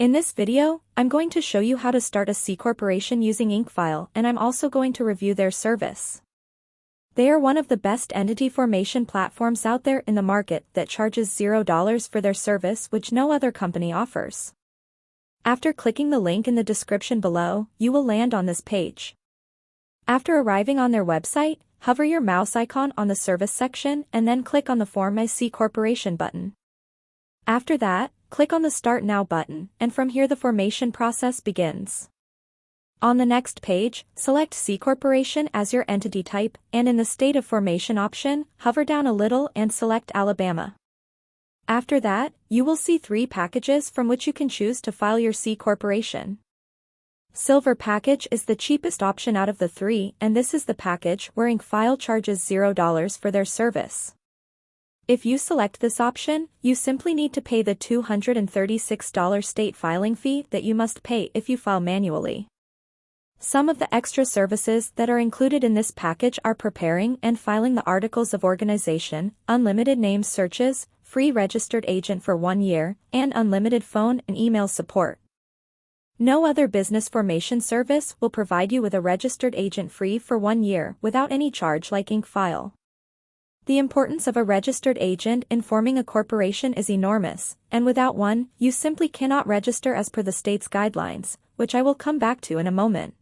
In this video, I'm going to show you how to start a C-Corporation using Incfile, and I'm also going to review their service. They are one of the best entity formation platforms out there in the market that charges $0 for their service, which no other company offers. After clicking the link in the description below, you will land on this page. After arriving on their website, hover your mouse icon on the service section and then click on the Form a C-Corporation button. After that, click on the Start Now button, and from here the formation process begins. On the next page, select C-Corporation as your entity type, and in the State of Formation option, hover down a little and select Alabama. After that, you will see 3 packages from which you can choose to file your C-Corporation. Silver package is the cheapest option out of the 3, and this is the package where Incfile charges $0 for their service. If you select this option, you simply need to pay the $236 state filing fee that you must pay if you file manually. Some of the extra services that are included in this package are preparing and filing the articles of organization, unlimited name searches, free registered agent for 1 year, and unlimited phone and email support. No other business formation service will provide you with a registered agent free for 1 year without any charge like Incfile. The importance of a registered agent in forming a corporation is enormous, and without one, you simply cannot register as per the state's guidelines, which I will come back to in a moment.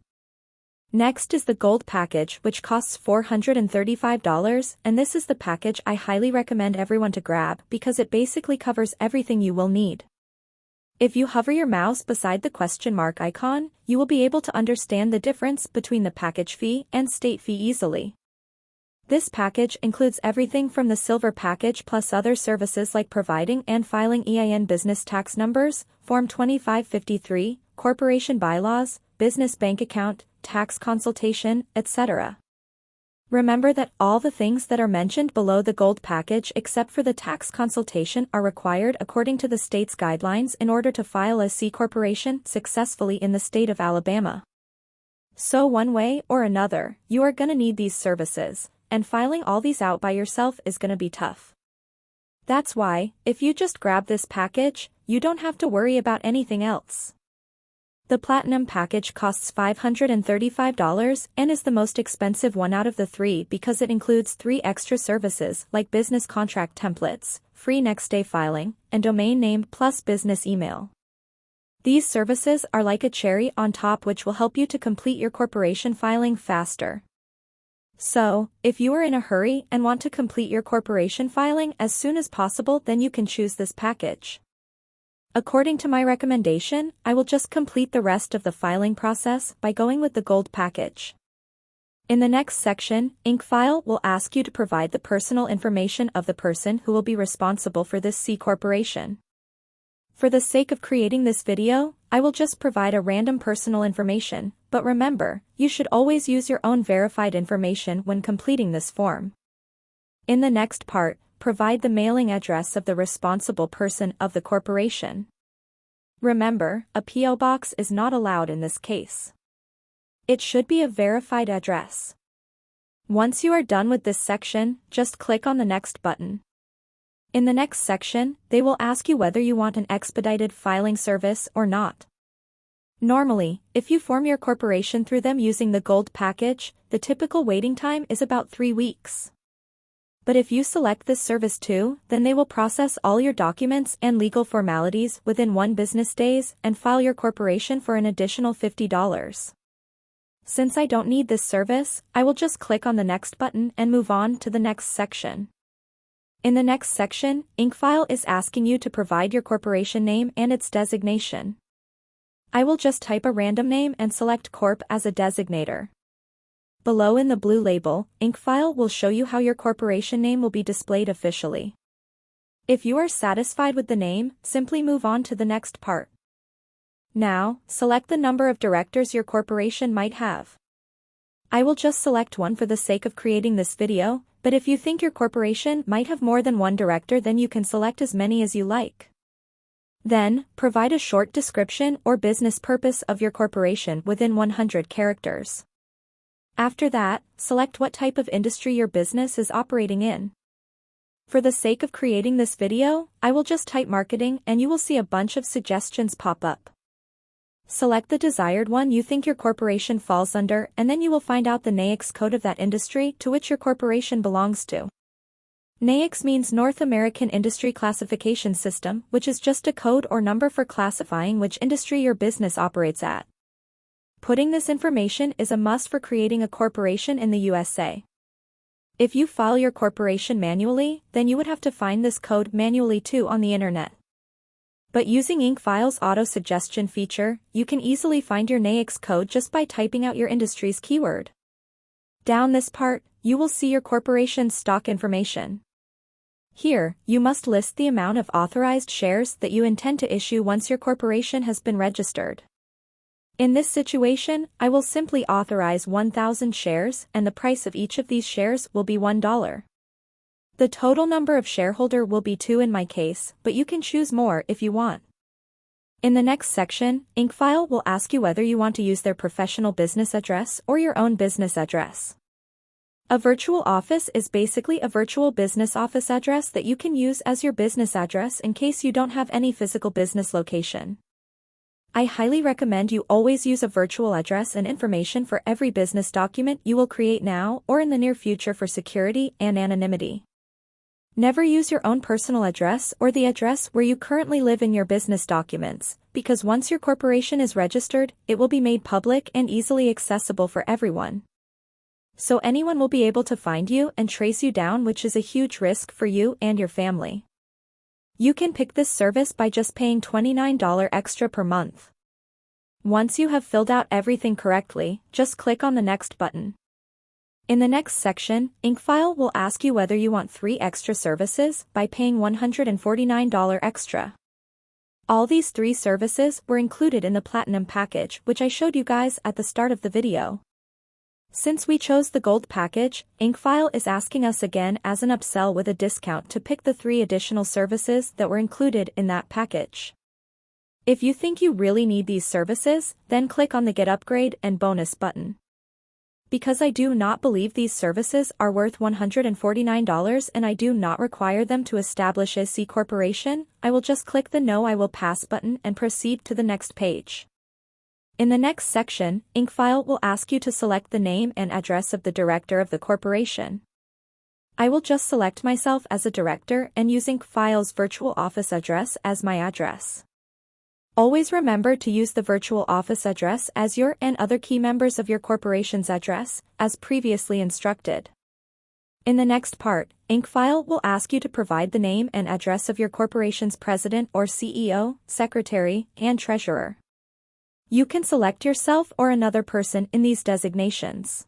Next is the Gold package, which costs $435, and this is the package I highly recommend everyone to grab because it basically covers everything you will need. If you hover your mouse beside the question mark icon, you will be able to understand the difference between the package fee and state fee easily. This package includes everything from the Silver package plus other services like providing and filing EIN business tax numbers, Form 2553, corporation bylaws, business bank account, tax consultation, etc. Remember that all the things that are mentioned below the Gold package except for the tax consultation are required according to the state's guidelines in order to file a C-Corporation successfully in the state of Alabama. So one way or another, you are gonna need these services, and filing all these out by yourself is gonna be tough. That's why, if you just grab this package, you don't have to worry about anything else. The Platinum package costs $535 and is the most expensive one out of the 3 because it includes 3 extra services like business contract templates, free next-day filing, and domain name plus business email. These services are like a cherry on top which will help you to complete your corporation filing faster. So, if you are in a hurry and want to complete your corporation filing as soon as possible, then you can choose this package. According to my recommendation, I will just complete the rest of the filing process by going with the Gold package. In the next section, Incfile will ask you to provide the personal information of the person who will be responsible for this C-Corporation. For the sake of creating this video, I will just provide a random personal information, but remember, you should always use your own verified information when completing this form. In the next part, provide the mailing address of the responsible person of the corporation. Remember, a P.O. box is not allowed in this case. It should be a verified address. Once you are done with this section, just click on the Next button. In the next section, they will ask you whether you want an expedited filing service or not. Normally, if you form your corporation through them using the Gold package, the typical waiting time is about 3 weeks. But if you select this service too, then they will process all your documents and legal formalities within 1 business days and file your corporation for an additional $50. Since I don't need this service, I will just click on the Next button and move on to the next section. In the next section, Incfile is asking you to provide your corporation name and its designation. I will just type a random name and select Corp as a designator. Below in the blue label, Incfile will show you how your corporation name will be displayed officially. If you are satisfied with the name, simply move on to the next part. Now, select the number of directors your corporation might have. I will just select 1 for the sake of creating this video, but if you think your corporation might have more than 1 director, then you can select as many as you like. Then, provide a short description or business purpose of your corporation within 100 characters. After that, select what type of industry your business is operating in. For the sake of creating this video, I will just type marketing and you will see a bunch of suggestions pop up. Select the desired one you think your corporation falls under, and then you will find out the NAICS code of that industry to which your corporation belongs to. NAICS means North American Industry Classification System, which is just a code or number for classifying which industry your business operates at. Putting this information is a must for creating a corporation in the USA. If you file your corporation manually, then you would have to find this code manually too on the internet. But using IncFile's auto-suggestion feature, you can easily find your NAICS code just by typing out your industry's keyword. Down this part, you will see your corporation's stock information. Here, you must list the amount of authorized shares that you intend to issue once your corporation has been registered. In this situation, I will simply authorize 1,000 shares, and the price of each of these shares will be $1. The total number of shareholder will be 2 in my case, but you can choose more if you want. In the next section, IncFile will ask you whether you want to use their professional business address or your own business address. A virtual office is basically a virtual business office address that you can use as your business address in case you don't have any physical business location. I highly recommend you always use a virtual address and information for every business document you will create now or in the near future for security and anonymity. Never use your own personal address or the address where you currently live in your business documents, because once your corporation is registered, it will be made public and easily accessible for everyone. So anyone will be able to find you and trace you down, which is a huge risk for you and your family. You can pick this service by just paying $29 extra per month. Once you have filled out everything correctly, just click on the next button. In the next section, IncFile will ask you whether you want 3 extra services by paying $149 extra. All these 3 services were included in the Platinum package, which I showed you guys at the start of the video. Since we chose the Gold package, IncFile is asking us again as an upsell with a discount to pick the 3 additional services that were included in that package. If you think you really need these services, then click on the Get Upgrade and Bonus button. Because I do not believe these services are worth $149 and I do not require them to establish a C corporation, I will just click the No I Will Pass button and proceed to the next page. In the next section, IncFile will ask you to select the name and address of the director of the corporation. I will just select myself as a director and use IncFile's virtual office address as my address. Always remember to use the virtual office address as your and other key members of your corporation's address, as previously instructed. In the next part, IncFile will ask you to provide the name and address of your corporation's president or CEO, secretary, and treasurer. You can select yourself or another person in these designations.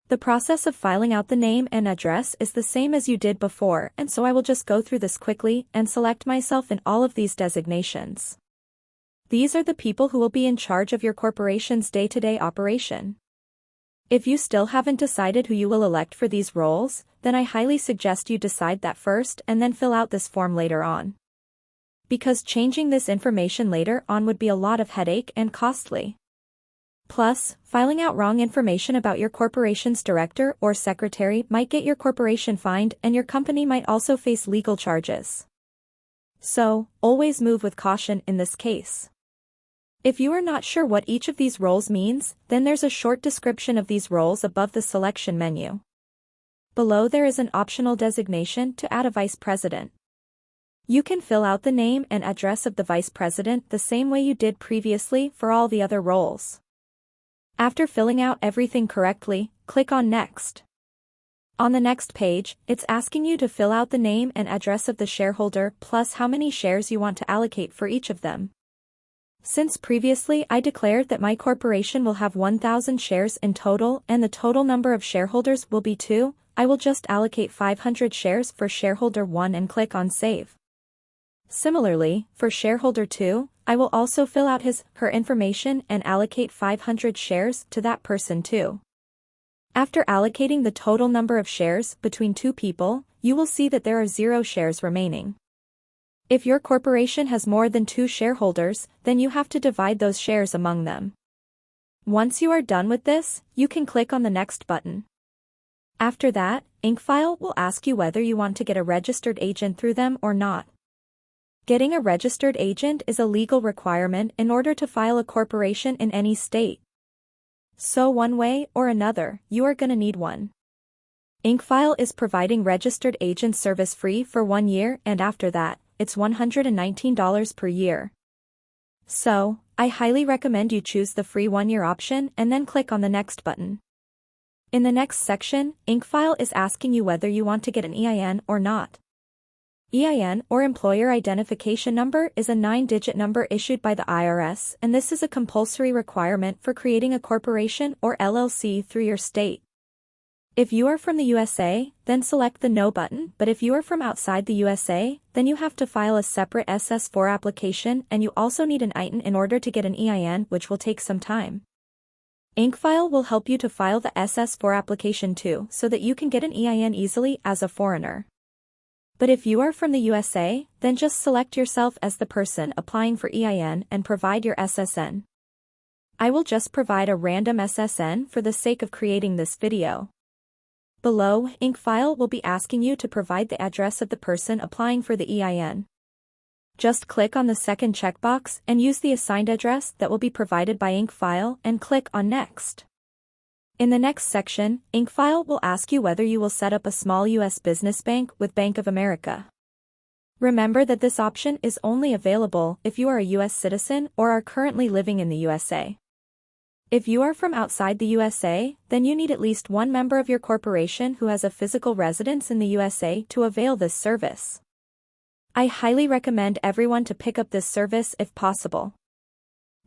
The process of filing out the name and address is the same as you did before, and so I will just go through this quickly and select myself in all of these designations. These are the people who will be in charge of your corporation's day-to-day operation. If you still haven't decided who you will elect for these roles, then I highly suggest you decide that first and then fill out this form later on. Because changing this information later on would be a lot of headache and costly. Plus, filing out wrong information about your corporation's director or secretary might get your corporation fined and your company might also face legal charges. So, always move with caution in this case. If you are not sure what each of these roles means, then there's a short description of these roles above the selection menu. Below there is an optional designation to add a vice president. You can fill out the name and address of the vice president the same way you did previously for all the other roles. After filling out everything correctly, click on Next. On the next page, it's asking you to fill out the name and address of the shareholder plus how many shares you want to allocate for each of them. Since previously I declared that my corporation will have 1,000 shares in total and the total number of shareholders will be 2, I will just allocate 500 shares for shareholder 1 and click on Save. Similarly, for shareholder 2, I will also fill out her information and allocate 500 shares to that person too. After allocating the total number of shares between 2 people, you will see that there are 0 shares remaining. If your corporation has more than 2 shareholders, then you have to divide those shares among them. Once you are done with this, you can click on the Next button. After that, IncFile will ask you whether you want to get a registered agent through them or not. Getting a registered agent is a legal requirement in order to file a corporation in any state. So one way or another, you are gonna need one. IncFile is providing registered agent service free for 1 year, and after that, it's $119 per year. So, I highly recommend you choose the free 1-year option and then click on the next button. In the next section, IncFile is asking you whether you want to get an EIN or not. EIN, or Employer Identification Number, is a 9-digit number issued by the IRS, and this is a compulsory requirement for creating a corporation or LLC through your state. If you are from the USA, then select the No button, but if you are from outside the USA, then you have to file a separate SS4 application, and you also need an EIN in order to get an EIN, which will take some time. IncFile will help you to file the SS4 application too, so that you can get an EIN easily as a foreigner. But if you are from the USA, then just select yourself as the person applying for EIN and provide your SSN. I will just provide a random SSN for the sake of creating this video. Below, IncFile will be asking you to provide the address of the person applying for the EIN. Just click on the second checkbox and use the assigned address that will be provided by IncFile and click on Next. In the next section, IncFile will ask you whether you will set up a small U.S. business bank with Bank of America. Remember that this option is only available if you are a U.S. citizen or are currently living in the USA. If you are from outside the USA, then you need at least one member of your corporation who has a physical residence in the USA to avail this service. I highly recommend everyone to pick up this service if possible.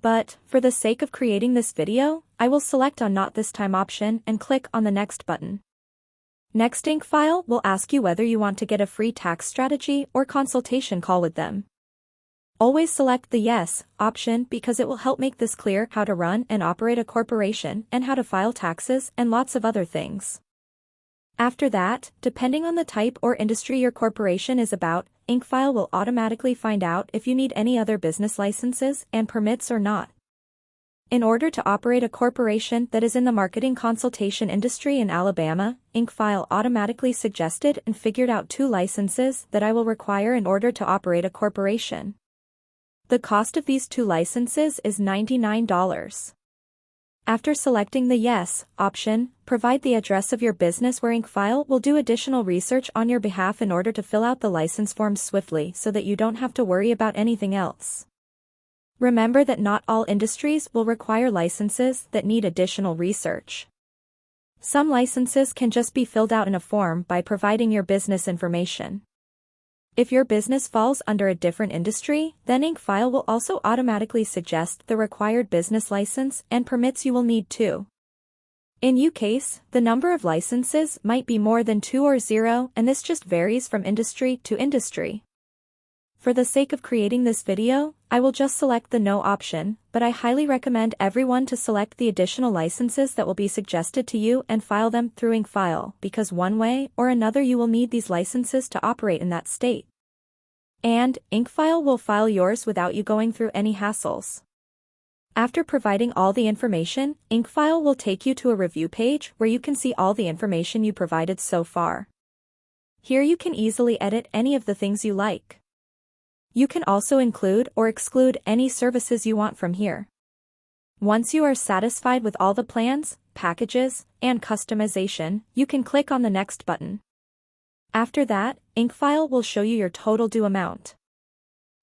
But, for the sake of creating this video, I will select on Not This Time option and click on the Next button. Next, IncFile will ask you whether you want to get a free tax strategy or consultation call with them. Always select the Yes option because it will help make this clear how to run and operate a corporation and how to file taxes and lots of other things. After that, depending on the type or industry your corporation is about, IncFile will automatically find out if you need any other business licenses and permits or not. In order to operate a corporation that is in the marketing consultation industry in Alabama, IncFile automatically suggested and figured out 2 licenses that I will require in order to operate a corporation. The cost of these 2 licenses is $99. After selecting the Yes option, provide the address of your business where IncFile will do additional research on your behalf in order to fill out the license forms swiftly so that you don't have to worry about anything else. Remember that not all industries will require licenses that need additional research. Some licenses can just be filled out in a form by providing your business information. If your business falls under a different industry, then IncFile will also automatically suggest the required business license and permits you will need too. In your case, the number of licenses might be more than 2 or 0, and this just varies from industry to industry. For the sake of creating this video, I will just select the No option, but I highly recommend everyone to select the additional licenses that will be suggested to you and file them through IncFile, because one way or another you will need these licenses to operate in that state. And, IncFile will file yours without you going through any hassles. After providing all the information, IncFile will take you to a review page where you can see all the information you provided so far. Here you can easily edit any of the things you like. You can also include or exclude any services you want from here. Once you are satisfied with all the plans, packages, and customization, you can click on the Next button. After that, IncFile will show you your total due amount.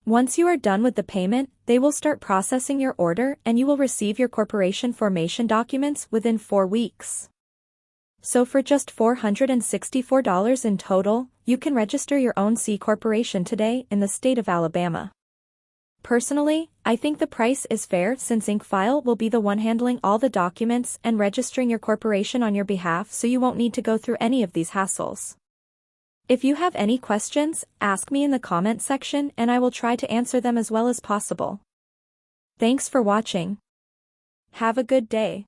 Once you are done with the payment, they will start processing your order and you will receive your corporation formation documents within 4 weeks. So for just $464 in total, you can register your own C corporation today in the state of Alabama. Personally, I think the price is fair since IncFile will be the one handling all the documents and registering your corporation on your behalf, so you won't need to go through any of these hassles. If you have any questions, ask me in the comment section and I will try to answer them as well as possible. Thanks for watching. Have a good day.